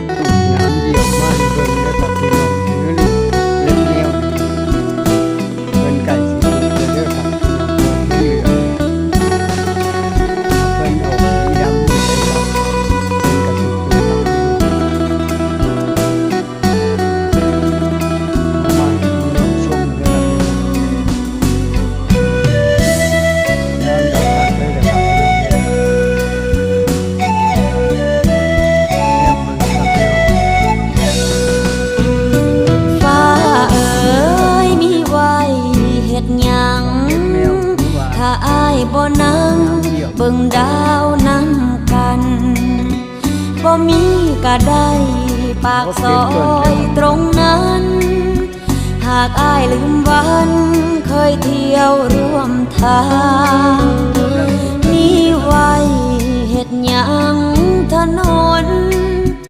น้ำเยี่ยมมากเบิ่งแล้วกับพี่น้องเนื้อลิ้นเล่นเลี้ยวเบิ่นไก่สีเด้อครับพี่น้องเหลืองเพิ่นออกสีดำเลยครับเป็นกระสุนปืนมาพี่น้องชมเด้อครับพี่น้องแล้วดอกตัดเลยนะครับฟ้าเอ๋ยมีไว้เฮ็ดหยังถ้าอ้ายบ่นั่งเบิ่งดาวนำกันบ่มีก็ได้ปากซอยตรงนั้น หากอ้ายลืมวันเคยเที่ยวร่วมทางมีไว้เฮ็ดหยัง